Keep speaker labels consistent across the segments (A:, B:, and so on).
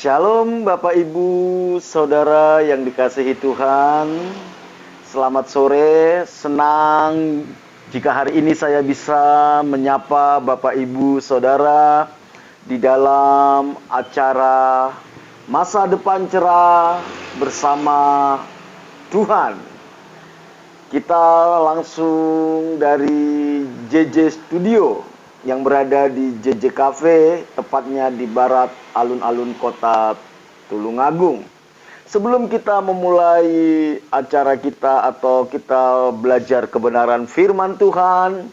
A: Shalom Bapak Ibu, Saudara yang dikasihi Tuhan. Selamat sore, senang jika hari ini saya bisa menyapa Bapak Ibu Saudara di dalam acara Masa Depan Cerah bersama Tuhan. Kita langsung dari JJ Studio yang berada di JJ Cafe, tepatnya di barat alun-alun kota Tulungagung. Sebelum kita memulai acara kita atau kita belajar kebenaran firman Tuhan,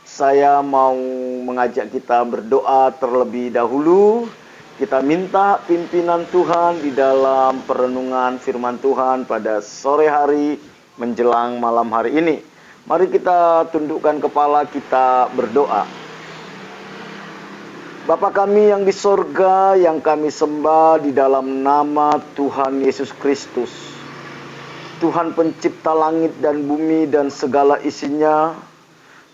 A: saya mau mengajak kita berdoa terlebih dahulu. Kita minta pimpinan Tuhan di dalam perenungan firman Tuhan pada sore hari menjelang malam hari ini. Mari kita tundukkan kepala, kita berdoa. Bapa kami yang di sorga, yang kami sembah di dalam nama Tuhan Yesus Kristus, Tuhan pencipta langit dan bumi dan segala isinya,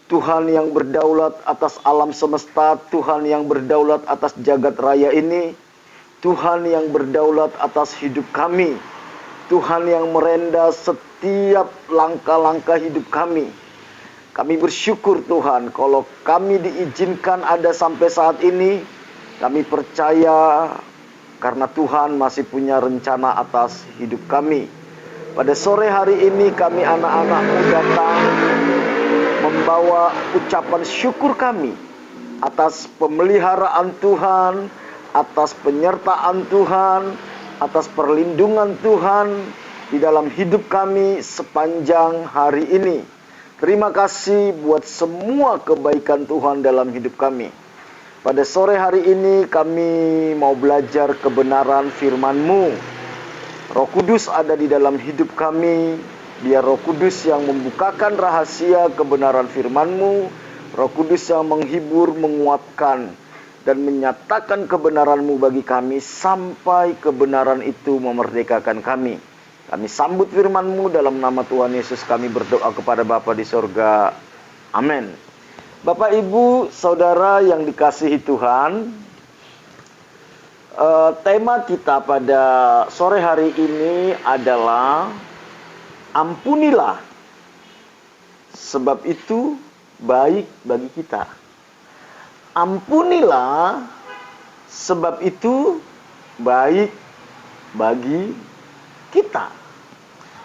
A: Tuhan yang berdaulat atas alam semesta, Tuhan yang berdaulat atas jagat raya ini, Tuhan yang berdaulat atas hidup kami, Tuhan yang merenda setiap langkah-langkah hidup kami. Kami bersyukur Tuhan, kalau kami diizinkan ada sampai saat ini, kami percaya karena Tuhan masih punya rencana atas hidup kami. Pada sore hari ini kami anak-anakmu datang membawa ucapan syukur kami atas pemeliharaan Tuhan, atas penyertaan Tuhan, atas perlindungan Tuhan di dalam hidup kami sepanjang hari ini. Terima kasih buat semua kebaikan Tuhan dalam hidup kami. Pada sore hari ini kami mau belajar kebenaran firman-Mu. Roh Kudus ada di dalam hidup kami. Biar Roh Kudus yang membukakan rahasia kebenaran firman-Mu. Roh Kudus yang menghibur, menguatkan, dan menyatakan kebenaran-Mu bagi kami sampai kebenaran itu memerdekakan kami. Kami sambut firman-Mu dalam nama Tuhan Yesus, kami berdoa kepada Bapa di sorga. Amin. Bapak, Ibu, Saudara yang dikasihi Tuhan, tema kita pada sore hari ini adalah ampunilah, sebab itu baik bagi kita. Ampunilah, sebab itu baik bagi kita.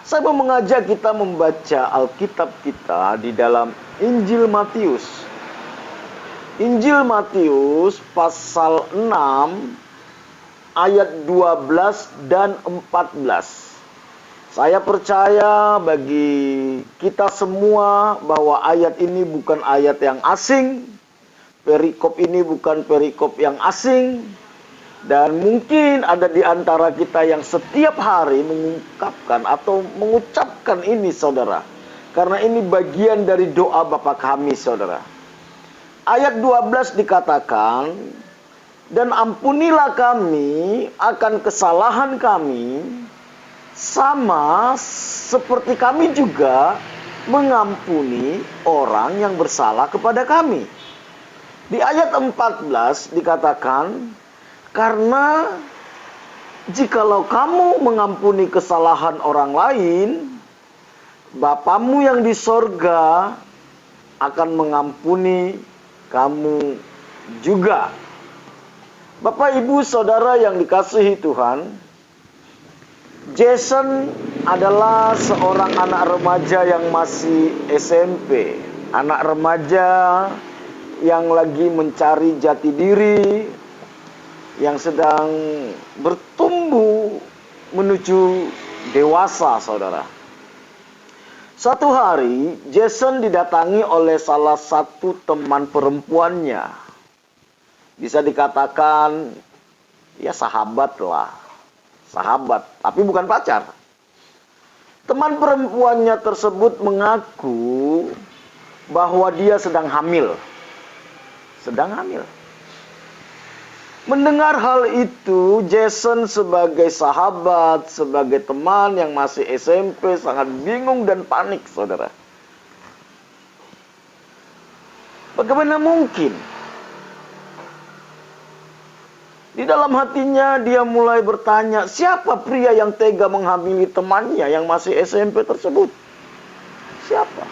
A: Saya mau mengajak kita membaca Alkitab kita di dalam Injil Matius. Injil Matius pasal 6 ayat 12 dan 14. Saya percaya bagi kita semua bahwa ayat ini bukan ayat yang asing. Perikop ini bukan perikop yang asing. Dan mungkin ada di antara kita yang setiap hari mengungkapkan atau mengucapkan ini, saudara. Karena ini bagian dari doa Bapa kami, saudara. Ayat 12 dikatakan, dan ampunilah kami akan kesalahan kami, sama seperti kami juga mengampuni orang yang bersalah kepada kami. Di ayat 14 dikatakan, karena jikalau kamu mengampuni kesalahan orang lain, Bapamu yang di sorga akan mengampuni kamu juga. Bapak, Ibu, Saudara yang dikasihi Tuhan, Jason adalah seorang anak remaja yang masih SMP. Anak remaja yang lagi mencari jati diri, yang sedang bertumbuh menuju dewasa, saudara. Suatu hari, Jason didatangi oleh salah satu teman perempuannya. Bisa dikatakan, ya sahabat lah. Sahabat, tapi bukan pacar. Teman perempuannya tersebut mengaku bahwa dia sedang hamil. Sedang hamil. Mendengar hal itu, Jason sebagai sahabat, sebagai teman yang masih SMP sangat bingung dan panik, saudara. Bagaimana mungkin Di dalam hatinya dia mulai bertanya, siapa pria yang tega menghamili temannya yang masih SMP tersebut? Siapa?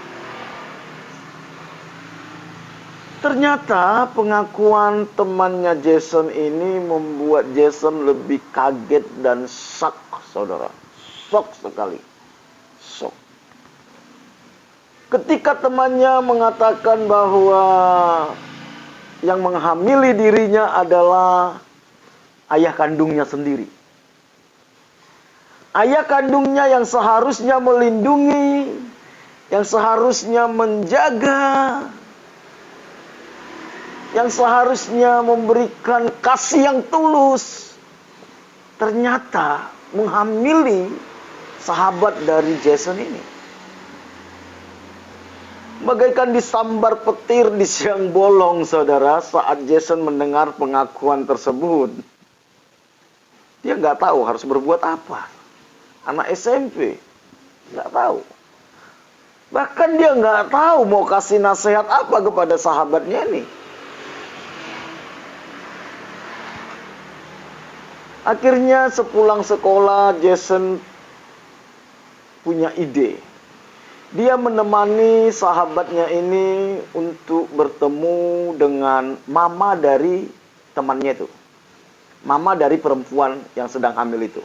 A: Ternyata pengakuan temannya Jason ini membuat Jason lebih kaget dan shock, saudara. Shock sekali. Shock. Ketika temannya mengatakan bahwa yang menghamili dirinya adalah ayah kandungnya sendiri. Ayah kandungnya yang seharusnya melindungi, yang seharusnya menjaga, yang seharusnya memberikan kasih yang tulus, ternyata menghamili sahabat dari Jason ini. Bagaikan disambar petir di siang bolong, saudara, saat Jason mendengar pengakuan tersebut. Dia nggak tahu harus berbuat apa. Anak SMP, nggak tahu. Bahkan dia nggak tahu mau kasih nasihat apa kepada sahabatnya ini. Akhirnya sepulang sekolah, Jason punya ide. Dia menemani sahabatnya ini untuk bertemu dengan mama dari temannya itu. Mama dari perempuan yang sedang hamil itu.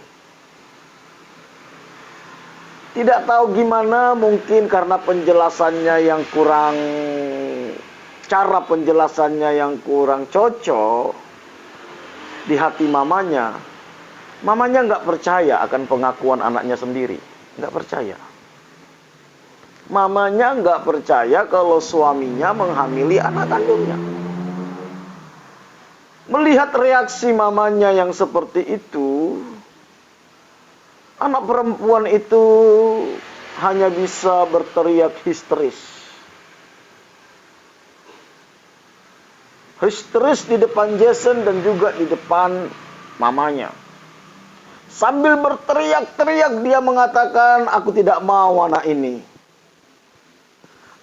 A: Tidak tahu gimana, mungkin karena penjelasannya yang kurang, cara penjelasannya yang kurang cocok di hati mamanya. Mamanya nggak percaya akan pengakuan anaknya sendiri. Nggak percaya. Mamanya nggak percaya kalau suaminya menghamili anak kandungnya. Melihat reaksi mamanya yang seperti itu, anak perempuan itu hanya bisa berteriak histeris. Histeris di depan Jason dan juga di depan mamanya. Sambil berteriak-teriak dia mengatakan, aku tidak mau anak ini.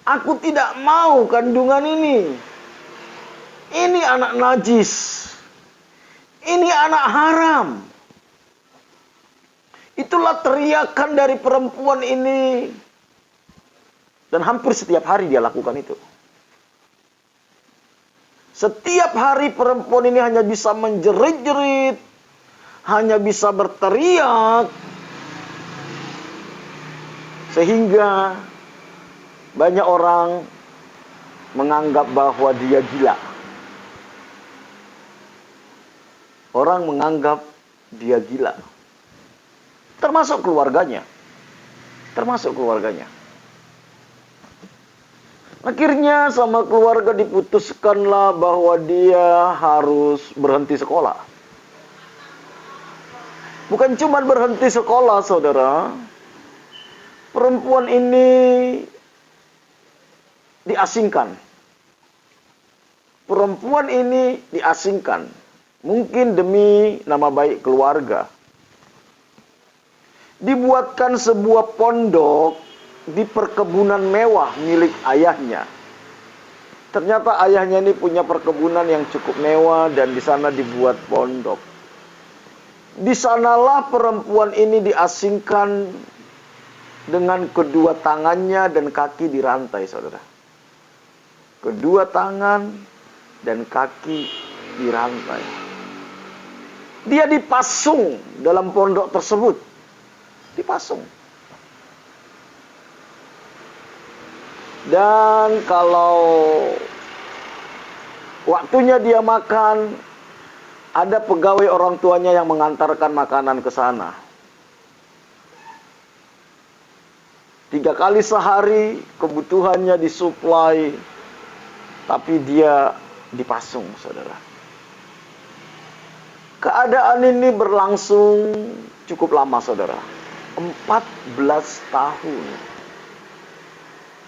A: Aku tidak mau kandungan ini. Ini anak najis. Ini anak haram. Itulah teriakan dari perempuan ini. Dan hampir setiap hari dia lakukan itu. Setiap hari perempuan ini hanya bisa menjerit-jerit. Hanya bisa berteriak. Sehingga banyak orang menganggap bahwa dia gila. Orang menganggap dia gila. Termasuk keluarganya. Termasuk keluarganya. Akhirnya sama keluarga diputuskanlah bahwa dia harus berhenti sekolah. Bukan cuma berhenti sekolah, saudara. Perempuan ini diasingkan. Perempuan ini diasingkan. Mungkin demi nama baik keluarga. Dibuatkan sebuah pondok di perkebunan mewah milik ayahnya. Ternyata ayahnya ini punya perkebunan yang cukup mewah dan di sana dibuat pondok. Di sanalah perempuan ini diasingkan dengan kedua tangannya dan kaki dirantai, saudara. Kedua tangan dan kaki dirantai. Dia dipasung dalam pondok tersebut. Dipasung. Dan kalau waktunya dia makan, ada pegawai orang tuanya yang mengantarkan makanan ke sana. 3 kali sehari kebutuhannya disuplai, tapi dia dipasung, saudara. Keadaan ini berlangsung cukup lama, saudara. 14 tahun.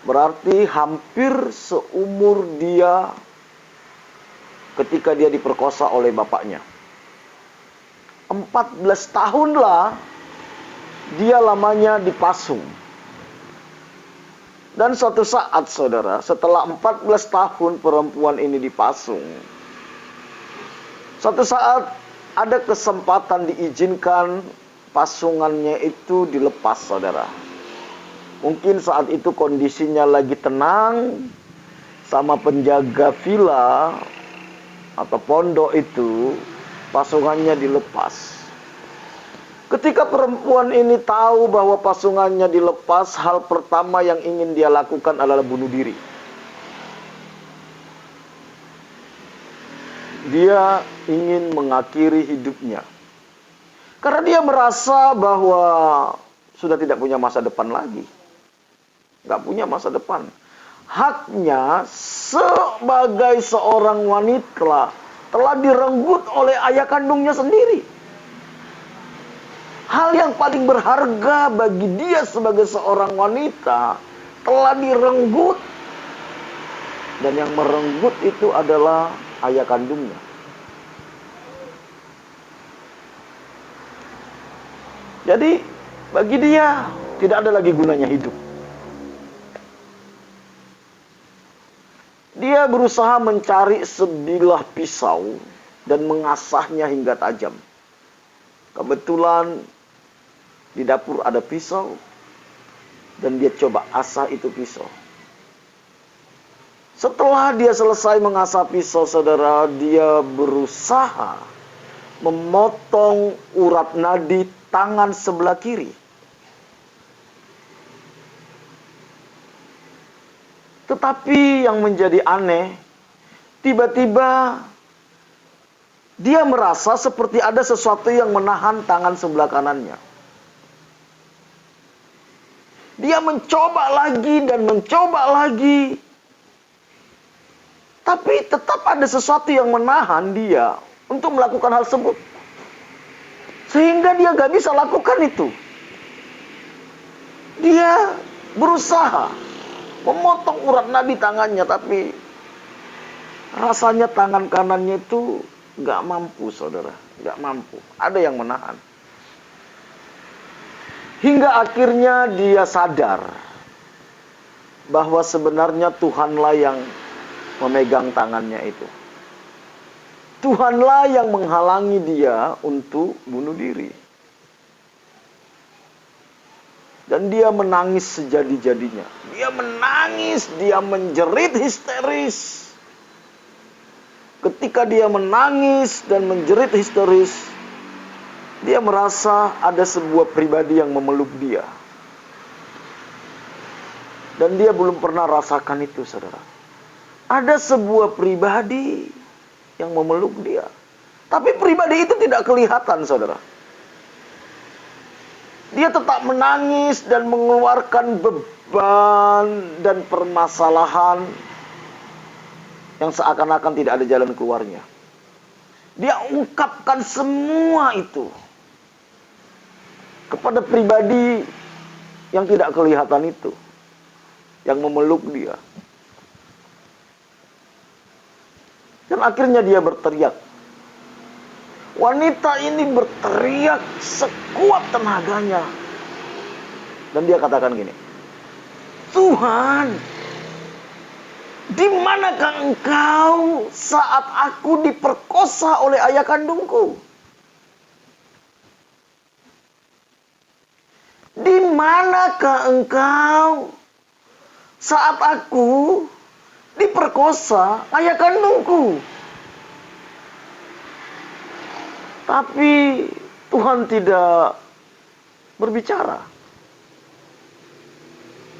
A: Berarti hampir seumur dia ketika dia diperkosa oleh bapaknya. 14 tahunlah dia lamanya dipasung. Dan suatu saat, saudara, setelah 14 tahun perempuan ini dipasung, suatu saat ada kesempatan diizinkan pasungannya itu dilepas, saudara. Mungkin saat itu kondisinya lagi tenang, sama penjaga villa atau pondok itu, pasungannya dilepas. Ketika perempuan ini tahu bahwa pasungannya dilepas, hal pertama yang ingin dia lakukan adalah bunuh diri. Dia ingin mengakhiri hidupnya. Karena dia merasa bahwa sudah tidak punya masa depan lagi. Nggak punya masa depan. Haknya sebagai seorang wanita telah direnggut oleh ayah kandungnya sendiri. Hal yang paling berharga bagi dia sebagai seorang wanita telah direnggut. Dan yang merenggut itu adalah ayah kandungnya. Jadi bagi dia tidak ada lagi gunanya hidup. Dia berusaha mencari sebilah pisau dan mengasahnya hingga tajam. Kebetulan di dapur ada pisau dan dia coba asah itu pisau. Setelah dia selesai mengasah pisau, saudara, dia berusaha memotong urat nadi tangan sebelah kiri. Tetapi yang menjadi aneh, tiba-tiba dia merasa seperti ada sesuatu yang menahan tangan sebelah kanannya. Dia mencoba lagi dan mencoba lagi. Tapi tetap ada sesuatu yang menahan dia untuk melakukan hal tersebut. Sehingga dia gak bisa lakukan itu. Dia berusaha memotong urat nadi tangannya, tapi rasanya tangan kanannya itu gak mampu, saudara. Gak mampu. Ada yang menahan. Hingga akhirnya dia sadar bahwa sebenarnya Tuhanlah yang memegang tangannya itu. Tuhanlah yang menghalangi dia untuk bunuh diri. Dan dia menangis sejadi-jadinya. Dia menangis, dia menjerit histeris. Ketika dia menangis dan menjerit histeris, dia merasa ada sebuah pribadi yang memeluk dia. Dan dia belum pernah rasakan itu, saudara. Ada sebuah pribadi yang memeluk dia. Tapi pribadi itu tidak kelihatan, saudara. Dia tetap menangis dan mengeluarkan beban dan permasalahan yang seakan-akan tidak ada jalan keluarnya. Dia ungkapkan semua itu kepada pribadi yang tidak kelihatan itu, yang memeluk dia. Dan akhirnya dia berteriak. Wanita ini berteriak sekuat tenaganya. Dan dia katakan gini, Tuhan, di manakah engkau saat aku diperkosa oleh ayah kandungku? Di manakah engkau saat aku diperkosa ayah kandungku? Tapi Tuhan tidak berbicara.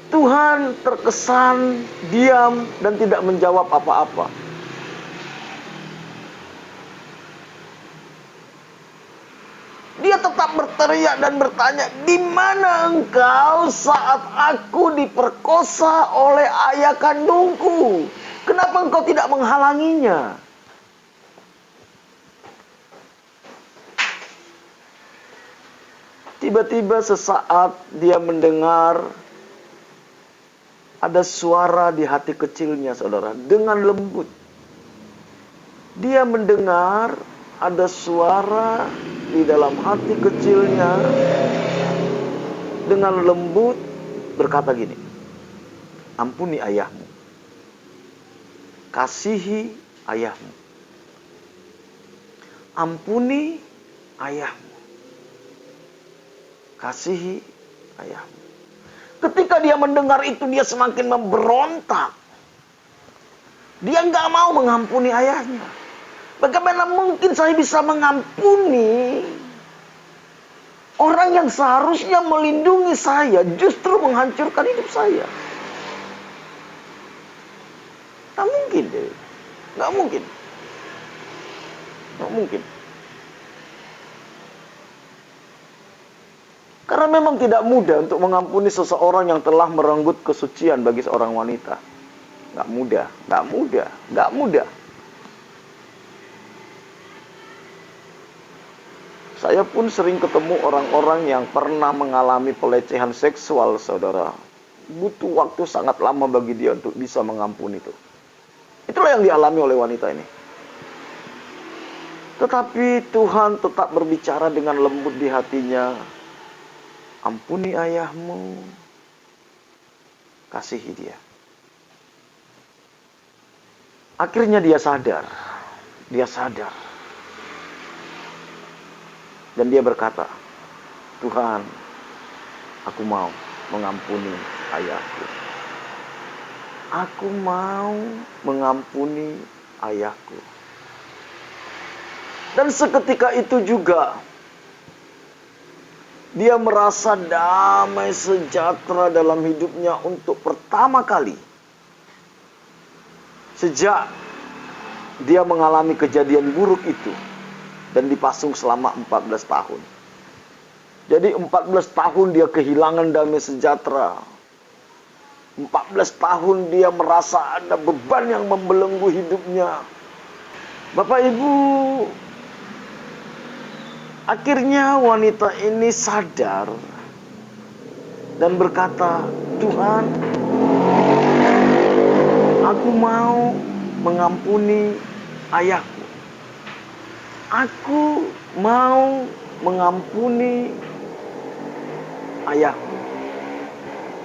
A: Tuhan terkesan diam dan tidak menjawab apa-apa. Dia tetap berteriak dan bertanya, di mana engkau saat aku diperkosa oleh ayah kandungku? Kenapa engkau tidak menghalanginya? Tiba-tiba sesaat dia mendengar ada suara di hati kecilnya, saudara, dengan lembut. Dia mendengar ada suara di dalam hati kecilnya dengan lembut berkata gini, ampuni ayahmu, kasihi ayahmu, ampuni ayahmu. Kasihi ayahmu. Ketika dia mendengar itu, dia semakin memberontak. Dia nggak mau mengampuni ayahnya. Bagaimana mungkin saya bisa mengampuni orang yang seharusnya melindungi saya, justru menghancurkan hidup saya? Nggak mungkin deh. Nggak mungkin. Nggak mungkin. Karena memang tidak mudah untuk mengampuni seseorang yang telah merenggut kesucian bagi seorang wanita. Nggak mudah, nggak mudah, nggak mudah. Saya pun sering ketemu orang-orang yang pernah mengalami pelecehan seksual, saudara. Butuh waktu sangat lama bagi dia untuk bisa mengampuni itu. Itulah yang dialami oleh wanita ini. Tetapi Tuhan tetap berbicara dengan lembut di hatinya. Ampuni ayahmu, kasihi dia. Akhirnya dia sadar. Dan dia berkata, Tuhan, aku mau mengampuni ayahku. Aku mau mengampuni ayahku. Dan seketika itu juga, dia merasa damai sejahtera dalam hidupnya untuk pertama kali. Sejak dia mengalami kejadian buruk itu. Dan dipasung selama 14 tahun. Jadi 14 tahun dia kehilangan damai sejahtera. 14 tahun dia merasa ada beban yang membelenggu hidupnya. Bapak Ibu, akhirnya wanita ini sadar dan berkata, Tuhan, aku mau mengampuni ayahku. Aku mau mengampuni ayahku.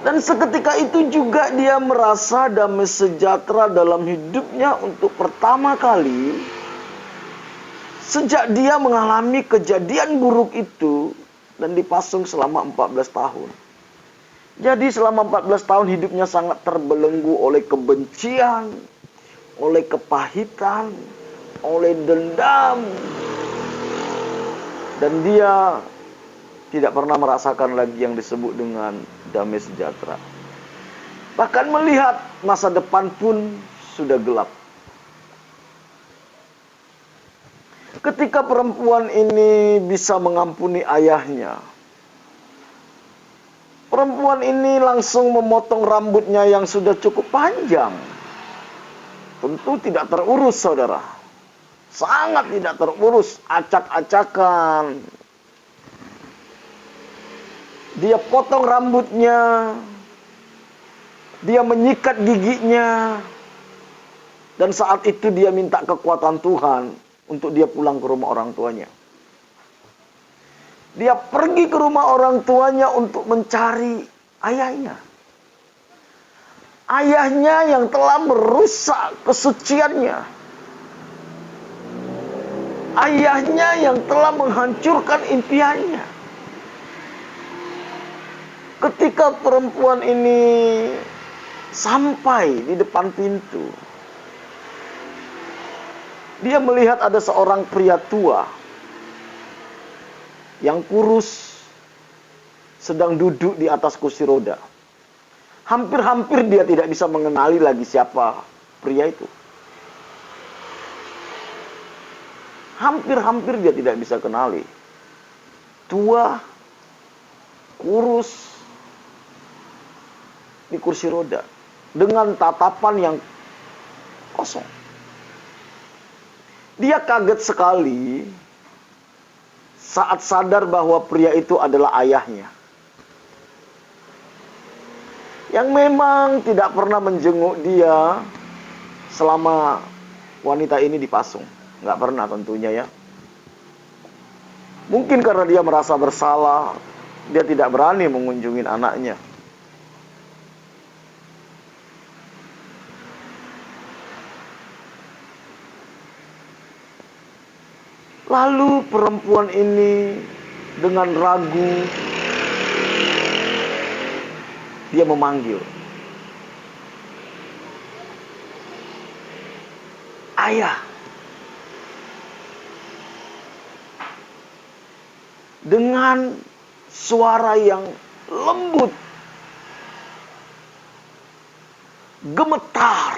A: Dan seketika itu juga dia merasa damai sejahtera dalam hidupnya untuk pertama kali sejak dia mengalami kejadian buruk itu dan dipasung selama 14 tahun. Jadi selama 14 tahun hidupnya sangat terbelenggu oleh kebencian, oleh kepahitan, oleh dendam. Dan dia tidak pernah merasakan lagi yang disebut dengan damai sejahtera. Bahkan melihat masa depan pun sudah gelap. Ketika perempuan ini bisa mengampuni ayahnya, perempuan ini langsung memotong rambutnya yang sudah cukup panjang. Tentu tidak terurus, saudara. Sangat tidak terurus, acak-acakan. Dia potong rambutnya, dia menyikat giginya, dan saat itu dia minta kekuatan Tuhan untuk dia pulang ke rumah orang tuanya. Dia pergi ke rumah orang tuanya untuk mencari ayahnya. Ayahnya yang telah merusak kesuciannya. Ayahnya yang telah menghancurkan impiannya. Ketika perempuan ini sampai di depan pintu, dia melihat ada seorang pria tua yang kurus sedang duduk di atas kursi roda. Hampir-hampir dia tidak bisa mengenali lagi siapa pria itu. Hampir-hampir dia tidak bisa kenali. Tua, kurus, di kursi roda, dengan tatapan yang kosong. Dia kaget sekali saat sadar bahwa pria itu adalah ayahnya. Yang memang tidak pernah menjenguk dia selama wanita ini dipasung. Nggak pernah tentunya ya. Mungkin karena dia merasa bersalah, dia tidak berani mengunjungi anaknya. Lalu perempuan ini dengan ragu, dia memanggil, "Ayah." Dengan suara yang lembut, gemetar,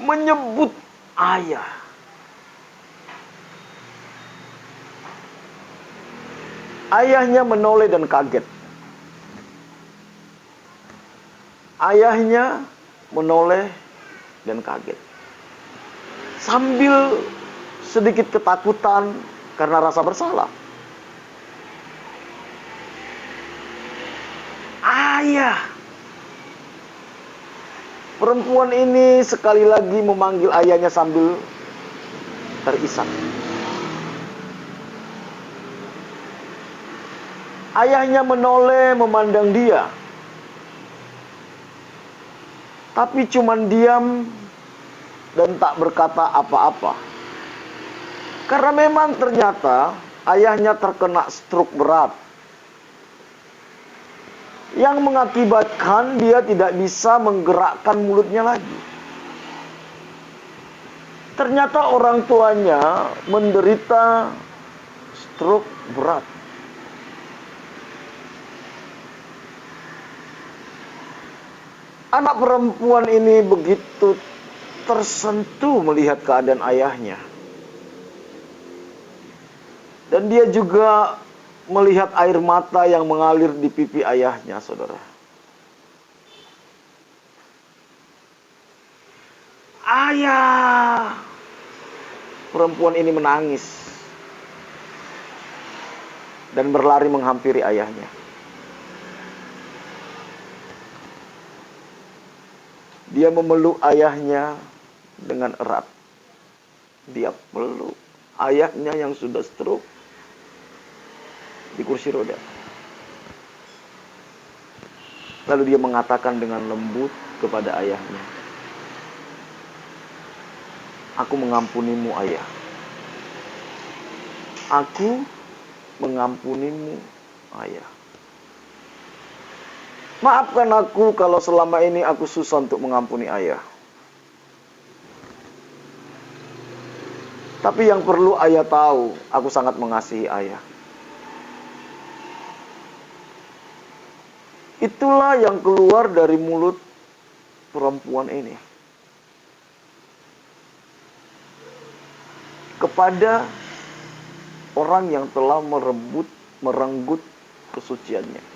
A: menyebut ayah. Ayahnya menoleh dan kaget. Ayahnya menoleh dan kaget. Sambil sedikit ketakutan karena rasa bersalah. Ayah. Perempuan ini sekali lagi memanggil ayahnya sambil terisak. Ayahnya menoleh memandang dia, tapi cuman diam dan tak berkata apa-apa. Karena memang ternyata ayahnya terkena stroke berat yang mengakibatkan dia tidak bisa menggerakkan mulutnya lagi. Ternyata orang tuanya menderita stroke berat. Anak perempuan ini begitu tersentuh melihat keadaan ayahnya. Dan dia juga melihat air mata yang mengalir di pipi ayahnya, saudara. "Ayah!" Perempuan ini menangis dan berlari menghampiri ayahnya. Dia memeluk ayahnya dengan erat. Dia peluk ayahnya yang sudah stroke di kursi roda. Lalu dia mengatakan dengan lembut kepada ayahnya, "Aku mengampunimu, ayah. Aku mengampunimu, ayah. Maafkan aku kalau selama ini aku susah untuk mengampuni ayah. Tapi yang perlu ayah tahu, aku sangat mengasihi ayah." Itulah yang keluar dari mulut perempuan ini kepada orang yang telah merenggut kesuciannya.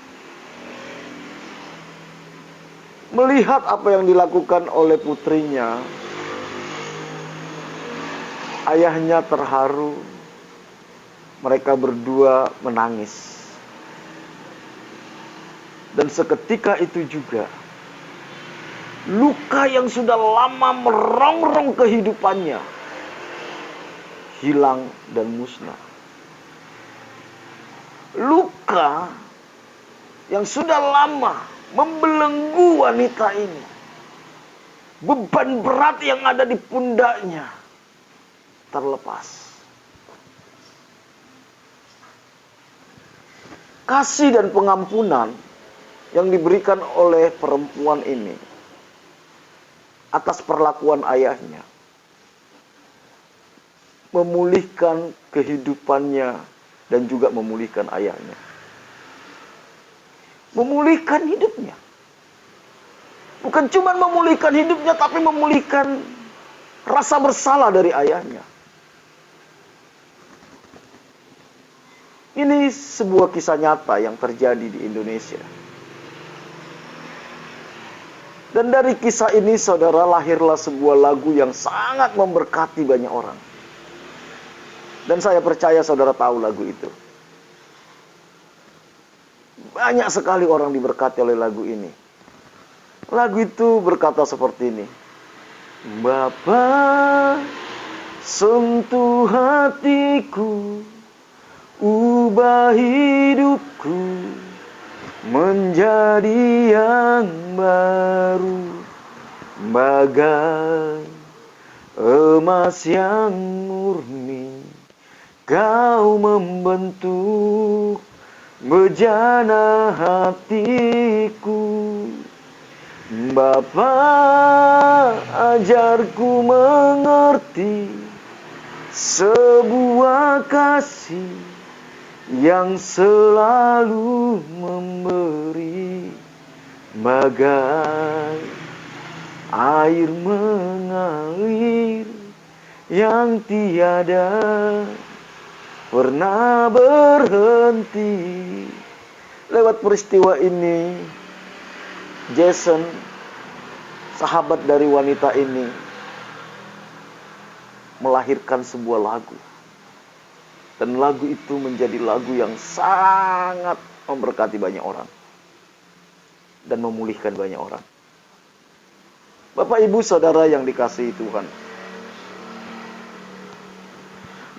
A: Melihat apa yang dilakukan oleh putrinya, ayahnya terharu. Mereka berdua menangis. Dan seketika itu juga, luka yang sudah lama merongrong kehidupannya hilang dan musnah. Luka yang sudah lama membelenggu wanita ini, beban berat yang ada di pundaknya terlepas. Kasih dan pengampunan yang diberikan oleh perempuan ini atas perlakuan ayahnya memulihkan kehidupannya dan juga memulihkan ayahnya. Memulihkan hidupnya. Bukan cuma memulihkan hidupnya, tapi memulihkan rasa bersalah dari ayahnya. Ini sebuah kisah nyata yang terjadi di Indonesia. Dan dari kisah ini, saudara, lahirlah sebuah lagu yang sangat memberkati banyak orang. Dan saya percaya saudara tahu lagu itu. Banyak sekali orang diberkati oleh lagu ini. Lagu itu berkata seperti ini. Bapa, sentuh hatiku, ubah hidupku menjadi yang baru, bagai emas yang murni, Kau membentuk bejana hatiku. Bapa, ajarku mengerti sebuah kasih yang selalu memberi, bagai air mengalir yang tiada pernah berhenti. Lewat peristiwa ini, Jason, sahabat dari wanita ini, melahirkan sebuah lagu. Dan lagu itu menjadi lagu yang sangat memberkati banyak orang dan memulihkan banyak orang. Bapak, Ibu, Saudara yang dikasihi Tuhan,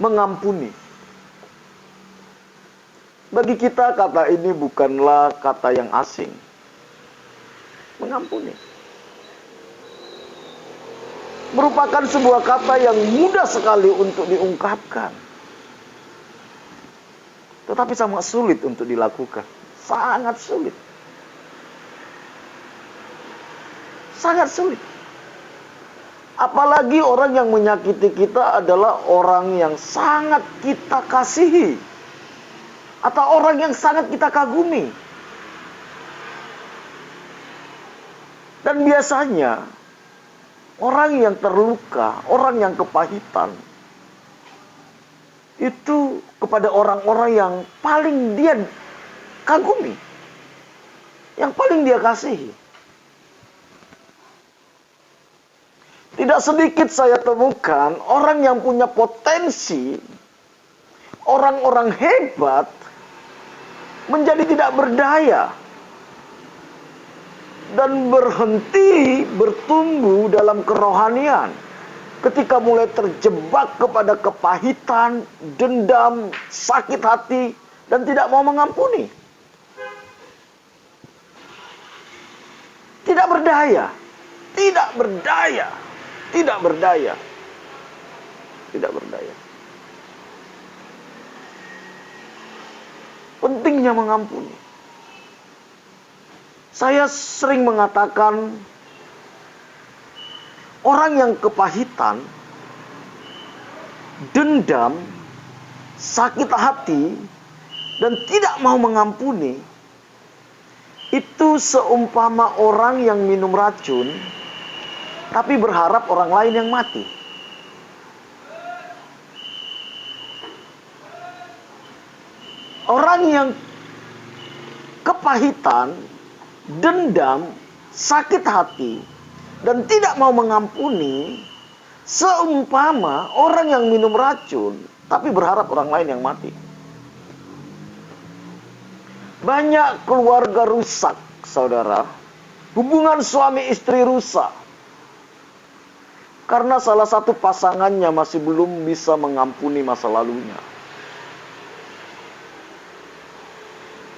A: mengampuni. Bagi kita kata ini bukanlah kata yang asing. Mengampuni merupakan sebuah kata yang mudah sekali untuk diungkapkan, tetapi sangat sulit untuk dilakukan. Sangat sulit. Sangat sulit. Apalagi orang yang menyakiti kita adalah orang yang sangat kita kasihi, atau orang yang sangat kita kagumi. Dan biasanya orang yang terluka, orang yang kepahitan, itu kepada orang-orang yang paling dia kagumi, yang paling dia kasihi. Tidak sedikit saya temukan orang yang punya potensi, orang-orang hebat, menjadi tidak berdaya dan berhenti bertumbuh dalam kerohanian ketika mulai terjebak kepada kepahitan, dendam, sakit hati, dan tidak mau mengampuni. Tidak berdaya, tidak berdaya, tidak berdaya, tidak berdaya. Pentingnya mengampuni. Saya sering mengatakan, orang yang kepahitan, dendam, sakit hati, dan tidak mau mengampuni, itu seumpama orang yang minum racun, tapi berharap orang lain yang mati. Orang yang kepahitan, dendam, sakit hati, dan tidak mau mengampuni, seumpama orang yang minum racun, tapi berharap orang lain yang mati. Banyak keluarga rusak, saudara. Hubungan suami istri rusak, karena salah satu pasangannya masih belum bisa mengampuni masa lalunya.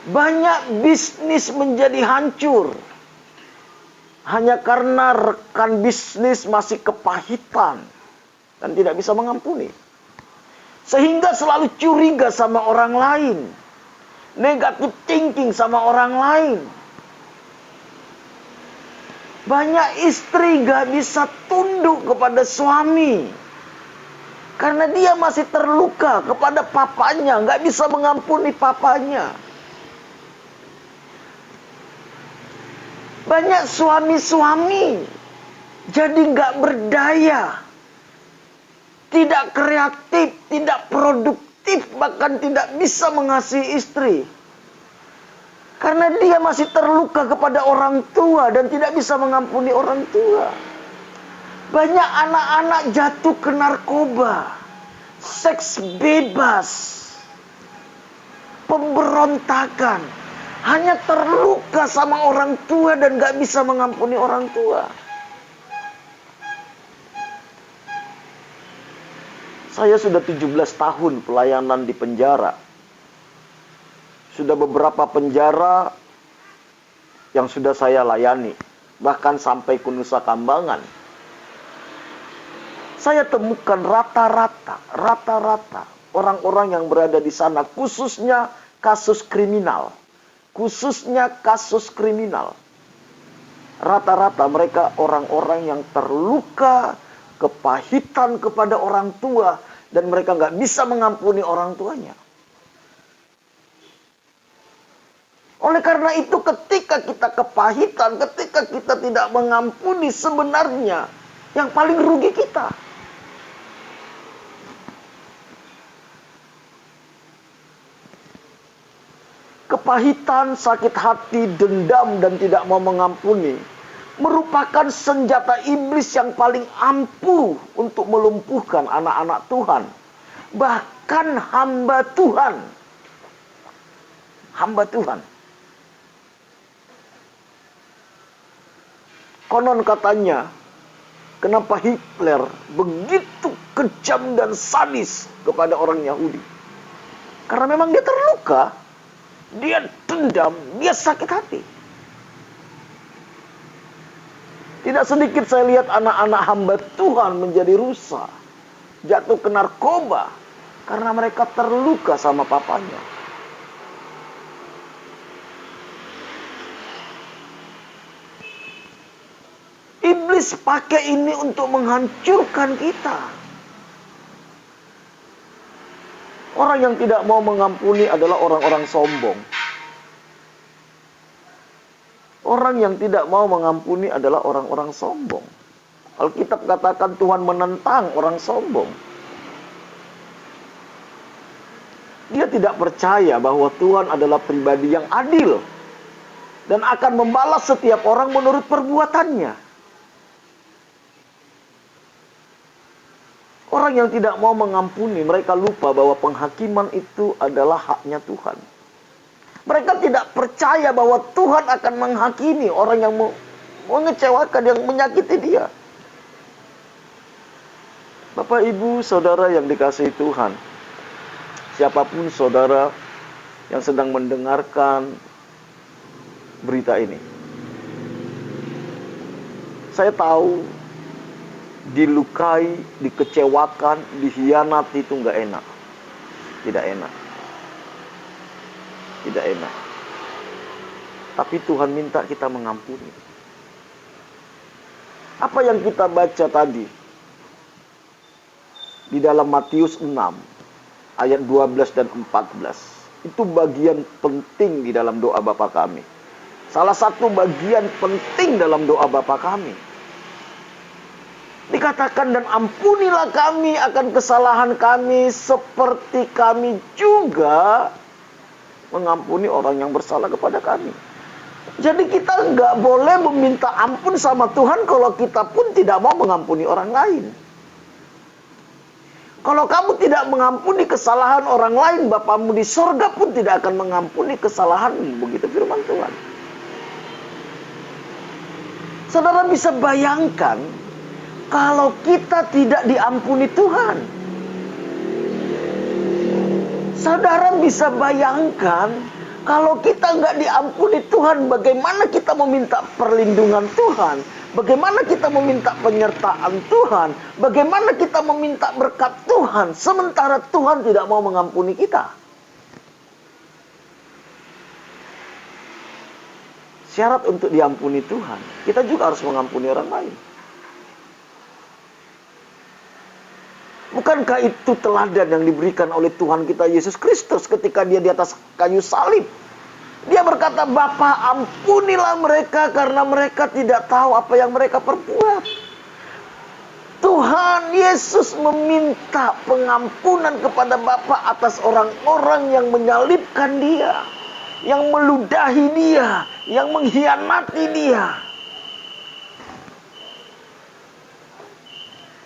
A: Banyak bisnis menjadi hancur hanya karena rekan bisnis masih kepahitan dan tidak bisa mengampuni. Sehingga selalu curiga sama orang lain, negatif thinking sama orang lain. Banyak istri gak bisa tunduk kepada suami karena dia masih terluka kepada papanya, gak bisa mengampuni papanya. Banyak suami-suami jadi gak berdaya, tidak kreatif, tidak produktif, bahkan tidak bisa mengasihi istri. Karena dia masih terluka kepada orang tua dan tidak bisa mengampuni orang tua. Banyak anak-anak jatuh ke narkoba, seks bebas, pemberontakan. Hanya terluka sama orang tua dan gak bisa mengampuni orang tua. Saya sudah 17 tahun pelayanan di penjara. Sudah beberapa penjara yang sudah saya layani. Bahkan sampai ke Nusa Kambangan. Saya temukan rata-rata orang-orang yang berada di sana, khususnya kasus kriminal. Rata-rata mereka orang-orang yang terluka, kepahitan kepada orang tua, dan mereka nggak bisa mengampuni orang tuanya. Oleh karena itu, ketika kita kepahitan, ketika kita tidak mengampuni, sebenarnya yang paling rugi kita. Kepahitan, sakit hati, dendam, dan tidak mau mengampuni merupakan senjata iblis yang paling ampuh untuk melumpuhkan anak-anak Tuhan. Bahkan hamba Tuhan. Konon katanya, kenapa Hitler begitu kejam dan sadis kepada orang Yahudi? Karena memang dia terluka, dia dendam, dia sakit hati. Tidak sedikit saya lihat anak-anak hamba Tuhan menjadi rusak, jatuh ke narkoba, karena mereka terluka sama papanya. Iblis pakai ini untuk menghancurkan kita. Orang yang tidak mau mengampuni adalah orang-orang sombong. Orang yang tidak mau mengampuni adalah orang-orang sombong. Alkitab katakan Tuhan menentang orang sombong. Dia tidak percaya bahwa Tuhan adalah pribadi yang adil dan akan membalas setiap orang menurut perbuatannya. Orang yang tidak mau mengampuni, mereka lupa bahwa penghakiman itu adalah haknya Tuhan. Mereka tidak percaya bahwa Tuhan akan menghakimi orang yang mengecewakan, yang menyakiti dia. Bapak, Ibu, Saudara yang dikasihi Tuhan, siapapun saudara yang sedang mendengarkan berita ini, saya tahu dilukai, dikecewakan, dikhianati itu nggak enak. Tidak enak. Tapi Tuhan minta kita mengampuni. Apa yang kita baca tadi di dalam Matius 6 ayat 12 dan 14, itu bagian penting di dalam doa Bapa kami. Salah satu bagian penting dalam doa Bapa kami. Dikatakan, dan ampunilah kami akan kesalahan kami seperti kami juga mengampuni orang yang bersalah kepada kami. Jadi kita nggak boleh meminta ampun sama Tuhan kalau kita pun tidak mau mengampuni orang lain. Kalau kamu tidak mengampuni kesalahan orang lain, Bapamu di sorga pun tidak akan mengampuni kesalahanmu. Begitu firman Tuhan. Saudara bisa bayangkan, kalau kita tidak diampuni Tuhan. Saudara bisa bayangkan, kalau kita nggak diampuni Tuhan, bagaimana kita meminta perlindungan Tuhan? Bagaimana kita meminta penyertaan Tuhan? Bagaimana kita meminta berkat Tuhan, sementara Tuhan tidak mau mengampuni kita? Syarat untuk diampuni Tuhan, kita juga harus mengampuni orang lain. Bukankah itu teladan yang diberikan oleh Tuhan kita Yesus Kristus ketika dia di atas kayu salib? Dia berkata, Bapa, ampunilah mereka karena mereka tidak tahu apa yang mereka perbuat. Tuhan Yesus meminta pengampunan kepada Bapa atas orang-orang yang menyalibkan dia, yang meludahi dia, yang mengkhianati dia.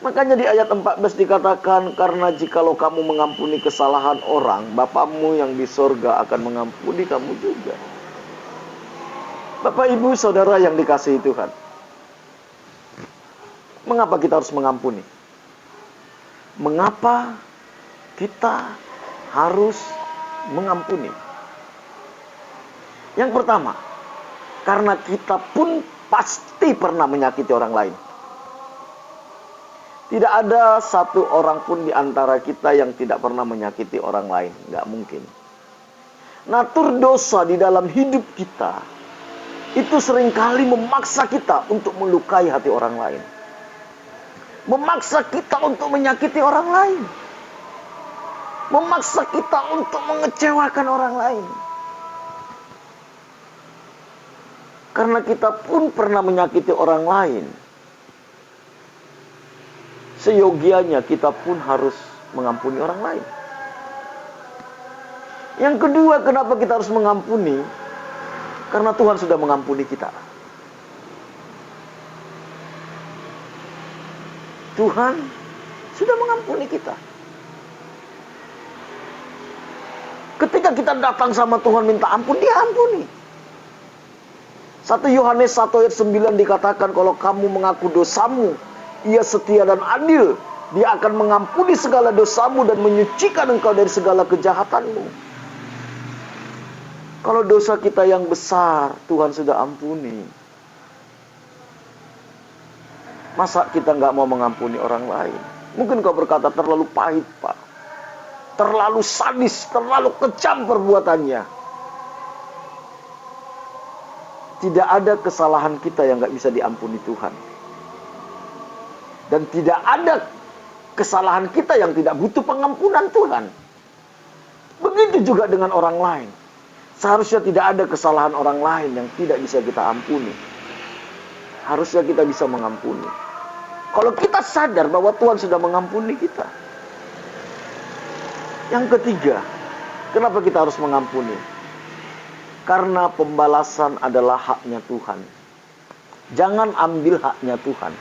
A: Makanya di ayat 14 dikatakan, karena jikalau kamu mengampuni kesalahan orang, Bapamu yang di sorga akan mengampuni kamu juga. Bapak, Ibu, Saudara yang dikasihi Tuhan, mengapa kita harus mengampuni? Mengapa kita harus mengampuni? Yang pertama, karena kita pun pasti pernah menyakiti orang lain. Tidak ada satu orang pun di antara kita yang tidak pernah menyakiti orang lain. Nggak mungkin. Natur dosa di dalam hidup kita itu seringkali memaksa kita untuk melukai hati orang lain. Memaksa kita untuk menyakiti orang lain. Memaksa kita untuk mengecewakan orang lain. Karena kita pun pernah menyakiti orang lain. Seyogianya kita pun harus mengampuni orang lain. Yang kedua, kenapa kita harus mengampuni? Karena Tuhan sudah mengampuni kita. Tuhan sudah mengampuni kita. Ketika kita datang sama Tuhan minta ampun, Dia ampuni. 1 Yohanes 1 ayat 9 dikatakan, kalau kamu mengaku dosamu, Ia setia dan adil. Dia akan mengampuni segala dosamu dan menyucikan engkau dari segala kejahatanmu. Kalau dosa kita yang besar, Tuhan sudah ampuni. Masa kita nggak mau mengampuni orang lain? Mungkin kau berkata, terlalu pahit, Pak. Terlalu sadis, terlalu kejam perbuatannya. Tidak ada kesalahan kita yang nggak bisa diampuni Tuhan. Dan tidak ada kesalahan kita yang tidak butuh pengampunan Tuhan. Begitu juga dengan orang lain. Seharusnya tidak ada kesalahan orang lain yang tidak bisa kita ampuni. Harusnya kita bisa mengampuni. Kalau kita sadar bahwa Tuhan sudah mengampuni kita. Yang ketiga, kenapa kita harus mengampuni? Karena pembalasan adalah haknya Tuhan. Jangan ambil haknya Tuhan.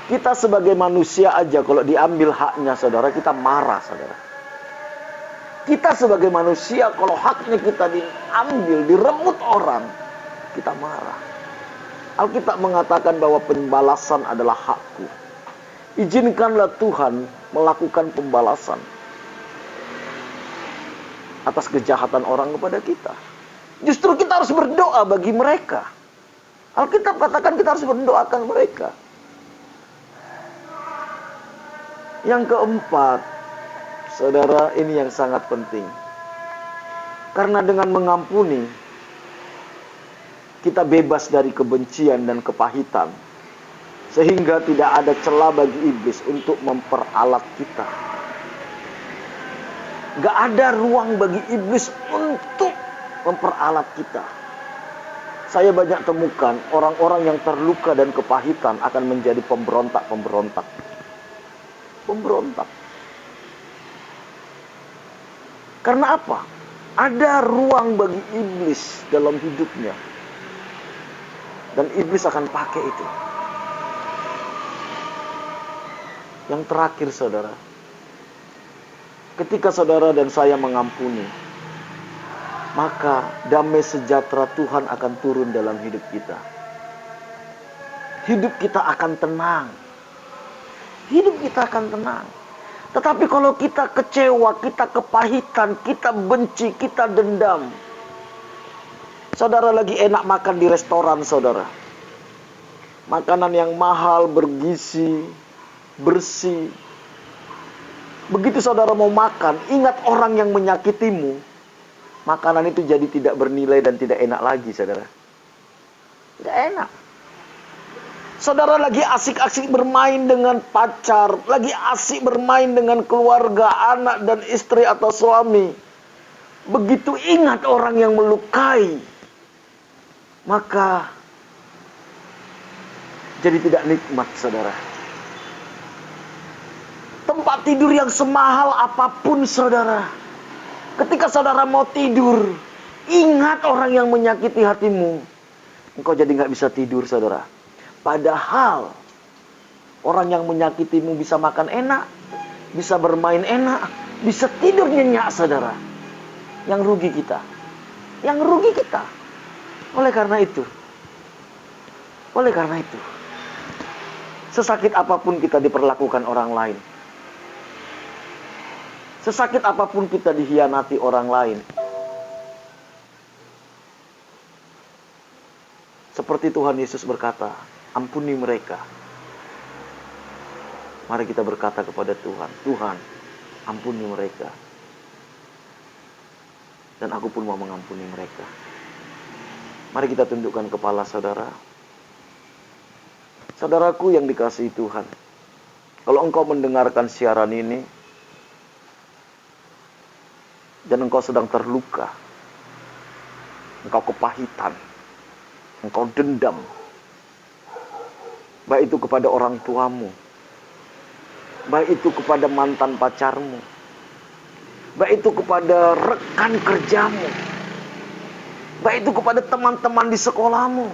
A: Kita sebagai manusia aja kalau diambil haknya saudara, kita marah saudara. Kita sebagai manusia kalau haknya kita diambil, diremut orang, kita marah. Alkitab mengatakan bahwa pembalasan adalah hakku. Izinkanlah Tuhan melakukan pembalasan atas kejahatan orang kepada kita. Justru kita harus berdoa bagi mereka. Alkitab katakan kita harus mendoakan mereka. Yang keempat, saudara, ini yang sangat penting. Karena dengan mengampuni, kita bebas dari kebencian dan kepahitan. Sehingga tidak ada celah bagi iblis untuk memperalat kita. Gak ada ruang bagi iblis untuk memperalat kita. Saya banyak temukan orang-orang yang terluka dan kepahitan akan menjadi pemberontak-pemberontak. Pemberontak. Karena apa? Ada ruang bagi iblis dalam hidupnya. Dan iblis akan pakai itu. Yang terakhir saudara, ketika saudara dan saya mengampuni, maka damai sejahtera Tuhan akan turun dalam hidup kita. Hidup kita akan tenang. Hidup kita akan tenang. Tetapi kalau kita kecewa, kita kepahitan, kita benci, kita dendam. Saudara lagi enak makan di restoran saudara. Makanan yang mahal, bergizi, bersih. Begitu saudara mau makan, ingat orang yang menyakitimu. Makanan itu jadi tidak bernilai dan tidak enak lagi saudara. Tidak enak. Saudara lagi asik-asik bermain dengan pacar, lagi asik bermain dengan keluarga, anak dan istri atau suami. Begitu ingat orang yang melukai, maka jadi tidak nikmat saudara. Tempat tidur yang semahal apapun saudara, ketika saudara mau tidur, ingat orang yang menyakiti hatimu, engkau jadi gak bisa tidur saudara. Padahal orang yang menyakitimu bisa makan enak, bisa bermain enak, bisa tidur nyenyak saudara. Yang rugi kita. Yang rugi kita. Oleh karena itu, sesakit apapun kita diperlakukan orang lain, sesakit apapun kita dihianati orang lain, seperti Tuhan Yesus berkata, ampuni mereka. Mari kita berkata kepada Tuhan, Tuhan, ampuni mereka. Dan aku pun mau mengampuni mereka. Mari kita tundukkan kepala saudara. Saudaraku yang dikasihi Tuhan, kalau engkau mendengarkan siaran ini, dan engkau sedang terluka, engkau kepahitan, engkau dendam, baik itu kepada orang tuamu, baik itu kepada mantan pacarmu, baik itu kepada rekan kerjamu, baik itu kepada teman-teman di sekolahmu,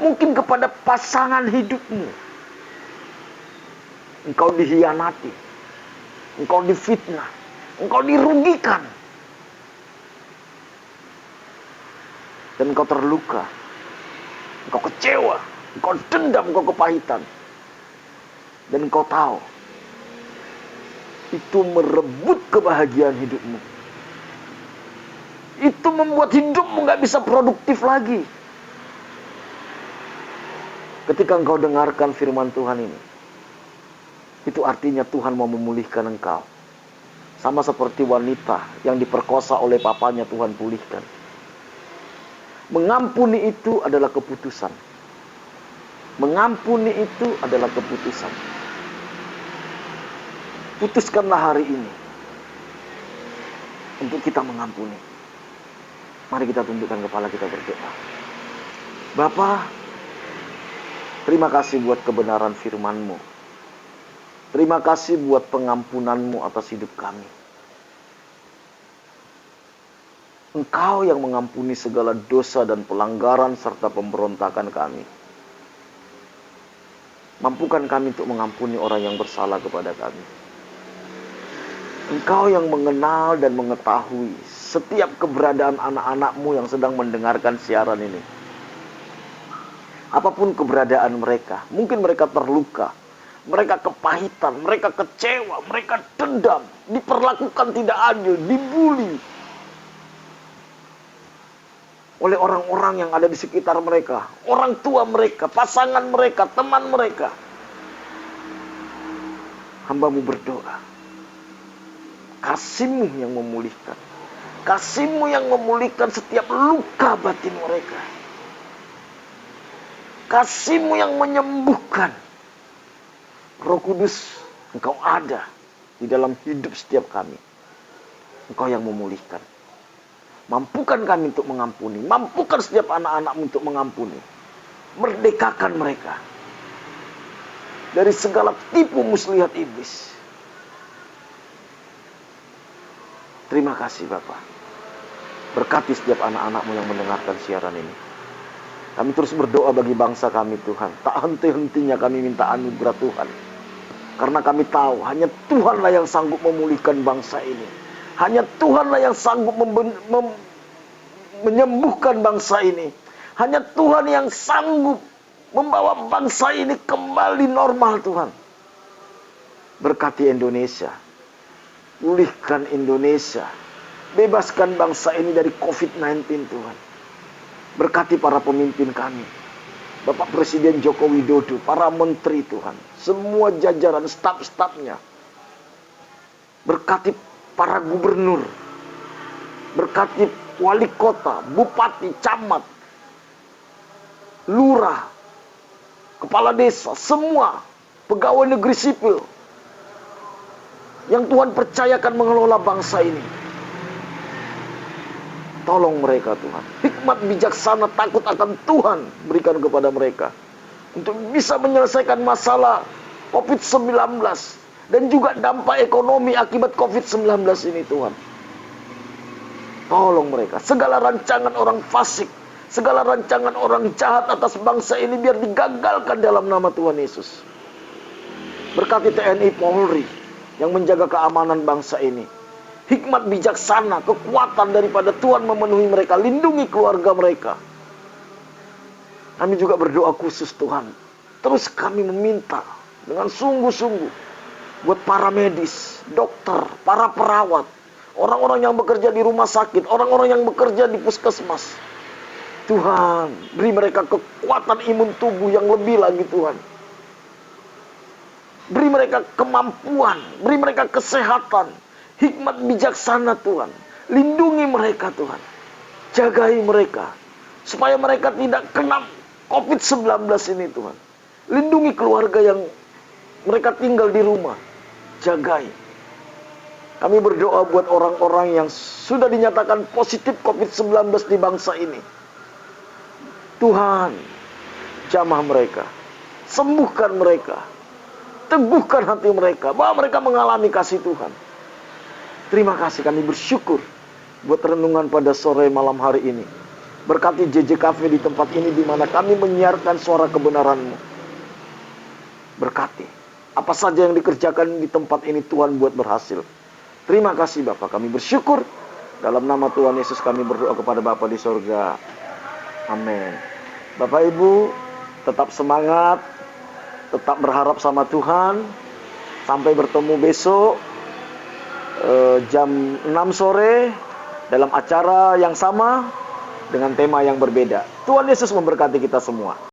A: mungkin kepada pasangan hidupmu. Engkau dihianati, engkau difitnah, engkau dirugikan, dan engkau terluka, engkau kecewa, engkau dendam, engkau kepahitan. Dan engkau tahu, itu merebut kebahagiaan hidupmu. Itu membuat hidupmu gak bisa produktif lagi. Ketika engkau dengarkan firman Tuhan ini, itu artinya Tuhan mau memulihkan engkau. Sama seperti wanita yang diperkosa oleh papanya, Tuhan pulihkan. Mengampuni itu adalah keputusan. Mengampuni itu adalah keputusan. Putuskanlah hari ini untuk kita mengampuni. Mari kita tundukkan kepala, kita berdoa. Bapa, terima kasih buat kebenaran firman-Mu. Terima kasih buat pengampunan-Mu atas hidup kami. Engkau yang mengampuni segala dosa dan pelanggaran serta pemberontakan kami. Mampukan kami untuk mengampuni orang yang bersalah kepada kami. Engkau yang mengenal dan mengetahui setiap keberadaan anak-anak-Mu yang sedang mendengarkan siaran ini. Apapun keberadaan mereka, mungkin mereka terluka, mereka kepahitan, mereka kecewa, mereka dendam, diperlakukan tidak adil, dibully oleh orang-orang yang ada di sekitar mereka, orang tua mereka, pasangan mereka, teman mereka. Hamba-Mu berdoa, kasih-Mu yang memulihkan, kasih-Mu yang memulihkan setiap luka batin mereka, kasih-Mu yang menyembuhkan. Roh Kudus, Engkau ada di dalam hidup setiap kami. Engkau yang memulihkan. Mampukan kami untuk mengampuni. Mampukan setiap anak-anak-Mu untuk mengampuni. Merdekakan mereka dari segala tipu muslihat iblis. Terima kasih Bapa. Berkati setiap anak-anak-Mu yang mendengarkan siaran ini. Kami terus berdoa bagi bangsa kami Tuhan. Tak henti-hentinya kami minta anugerah Tuhan. Karena kami tahu hanya Tuhanlah yang sanggup memulihkan bangsa ini. Hanya Tuhanlah yang sanggup menyembuhkan bangsa ini. Hanya Tuhan yang sanggup membawa bangsa ini kembali normal Tuhan. Berkati Indonesia. Pulihkan Indonesia. Bebaskan bangsa ini dari COVID-19 Tuhan. Berkati para pemimpin kami. Bapak Presiden Joko Widodo, para menteri Tuhan. Semua jajaran staf-stafnya. Berkati para gubernur. Berkati wali kota, bupati, camat, lurah, kepala desa, semua pegawai negeri sipil yang Tuhan percayakan mengelola bangsa ini. Tolong mereka Tuhan. Hikmat bijaksana takut akan Tuhan berikan kepada mereka. Untuk bisa menyelesaikan masalah COVID-19. Dan juga dampak ekonomi akibat COVID-19 ini Tuhan. Tolong mereka. Segala rancangan orang fasik. Segala rancangan orang jahat atas bangsa ini biar digagalkan dalam nama Tuhan Yesus. Berkati TNI Polri yang menjaga keamanan bangsa ini. Hikmat bijaksana, kekuatan daripada Tuhan memenuhi mereka. Lindungi keluarga mereka. Kami juga berdoa khusus Tuhan. Terus kami meminta dengan sungguh-sungguh buat para medis, dokter, para perawat, orang-orang yang bekerja di rumah sakit, orang-orang yang bekerja di puskesmas. Tuhan, beri mereka kekuatan imun tubuh yang lebih lagi Tuhan. Beri mereka kemampuan, beri mereka kesehatan, hikmat bijaksana Tuhan. Lindungi mereka Tuhan. Jagai mereka, supaya mereka tidak kena COVID-19 ini Tuhan. Lindungi keluarga yang mereka tinggal di rumah. Jagai. Kami berdoa buat orang-orang yang sudah dinyatakan positif COVID-19 di bangsa ini. Tuhan, jamah mereka. Sembuhkan mereka. Teguhkan hati mereka, bahwa mereka mengalami kasih Tuhan. Terima kasih, kami bersyukur buat renungan pada sore malam hari ini. Berkati JJ Cafe di tempat ini, di mana kami menyiarkan suara kebenaran-Mu. Berkati apa saja yang dikerjakan di tempat ini, Tuhan, buat berhasil. Terima kasih Bapa, kami bersyukur. Dalam nama Tuhan Yesus kami berdoa kepada Bapa di sorga. Amin. Bapak Ibu, tetap semangat, tetap berharap sama Tuhan. Sampai bertemu besok jam 6 sore dalam acara yang sama dengan tema yang berbeda. Tuhan Yesus memberkati kita semua.